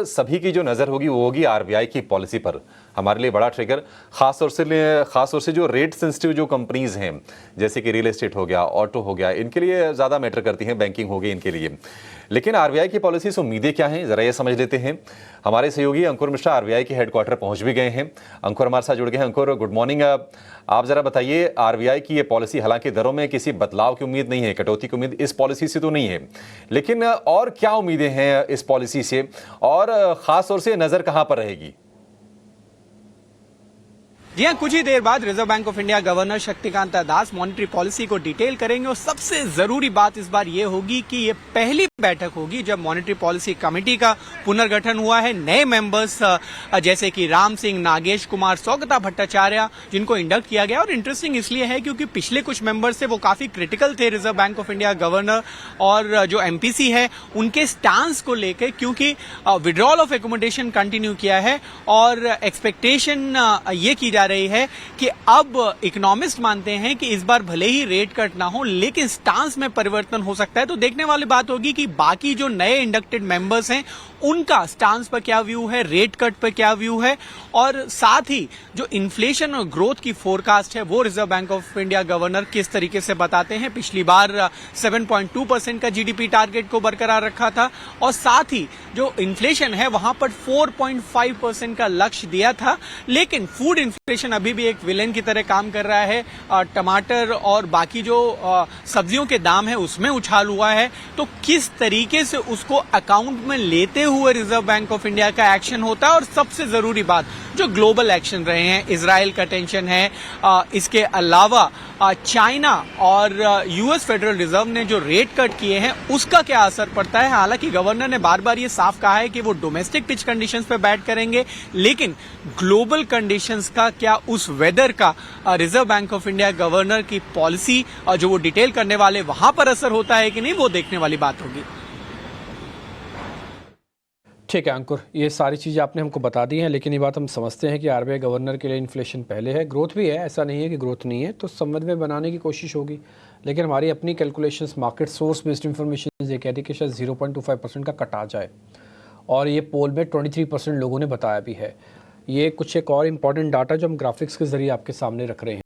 सभी की जो नज़र होगी वो होगी आरबीआई की पॉलिसी पर। हमारे लिए बड़ा ट्रिगर खास तौर से जो रेट सेंसिटिव जो कंपनीज हैं, जैसे कि रियल एस्टेट हो गया, ऑटो हो गया, इनके लिए ज़्यादा मैटर करती हैं, बैंकिंग हो गई इनके लिए। लेकिन आरबीआई की पॉलिसी से उम्मीदें क्या हैं, ज़रा ये समझ लेते हैं। हमारे सहयोगी अंकुर मिश्रा आरबीआई के हेडक्वार्टर पहुंच भी गए हैं। अंकुर हमारे साथ जुड़ गए हैं। अंकुर, गुड मॉर्निंग। आप ज़रा बताइए, आरबीआई की ये पॉलिसी, हालांकि दरों में किसी बदलाव की उम्मीद नहीं है, कटौती की उम्मीद इस पॉलिसी से तो नहीं है, लेकिन और क्या उम्मीदें हैं इस पॉलिसी से, और ख़ास तौर से नज़र कहाँ पर रहेगी? जी हाँ, कुछ ही देर बाद reserve bank of India governor Shaktikanta Das monetary policy को डिटेल करेंगे और सबसे जरूरी बात इस बार ये होगी कि ये पहली बैठक होगी जब मॉनेटरी पॉलिसी कमेटी का पुनर्गठन हुआ है। नए मेंबर्स जैसे कि राम सिंह, नागेश कुमार, सौगता भट्टाचार्य, जिनको इंडक्ट किया गया। और इंटरेस्टिंग इसलिए है क्योंकि पिछले कुछ मेंबर्स थे वो काफी क्रिटिकल थे reserve bank of India governor और जो एमपीसी है उनके स्टांस को लेकर, क्योंकि विड्रॉल ऑफ एकोमोडेशन कंटिन्यू किया है और एक्सपेक्टेशन ये की जा रही है कि अब इकोनॉमिस्ट मानते हैं कि इस बार भले ही रेट कट ना हो लेकिन स्टांस में परिवर्तन हो सकता है। तो देखने वाली बात होगी कि बाकी जो नए इंडक्टेड मेंबर्स हैं उनका स्टांस पर क्या व्यू है, रेट कट पर क्या व्यू है, और साथ ही जो इन्फ्लेशन और ग्रोथ की फोरकास्ट है वो reserve bank of India governor किस तरीके से बताते हैं। पिछली बार 7.2% का जीडीपी टारगेट को बरकरार रखा था और साथ ही जो इन्फ्लेशन है वहां पर 4.5% का लक्ष्य दिया था। लेकिन फूड इन्फ्लेशन अभी भी एक विलेन की तरह काम कर रहा है। टमाटर और बाकी जो सब्जियों के दाम है उसमें उछाल हुआ है। तो किस तरीके से उसको अकाउंट में लेते हुए रिजर्व बैंक ऑफ इंडिया का एक्शन होता है, और सबसे जरूरी बात जो ग्लोबल एक्शन रहे हैं, इजराइल का टेंशन है, इसके अलावा चाइना और यूएस फेडरल रिजर्व ने जो रेट कट किए हैं उसका क्या असर पड़ता है। हालांकि गवर्नर ने बार बार ये साफ कहा है कि वो डोमेस्टिक पिच कंडीशंस पे बैट करेंगे, लेकिन ग्लोबल कंडीशंस का क्या, उस वेदर का reserve bank of India governor की पॉलिसी जो वो डिटेल करने वाले वहां पर असर होता है कि नहीं, वो देखने वाली बात होगी। ठीक है अंकुर, ये सारी चीज़ें आपने हमको बता दी हैं, लेकिन ये बात हम समझते हैं कि आरबीआई गवर्नर के लिए इन्फ्लेशन पहले है, ग्रोथ भी है, ऐसा नहीं है कि ग्रोथ नहीं है, तो संबंध में बनाने की कोशिश होगी। लेकिन हमारी अपनी calculations, market source based information ये कहती है कि शायद 0.25% का कट आ जाए, और ये पोल में 23% लोगों ने बताया भी है। ये कुछ एक और इम्पॉर्टेंट डाटा जो हम ग्राफिक्स के ज़रिए आपके सामने रख रहे हैं।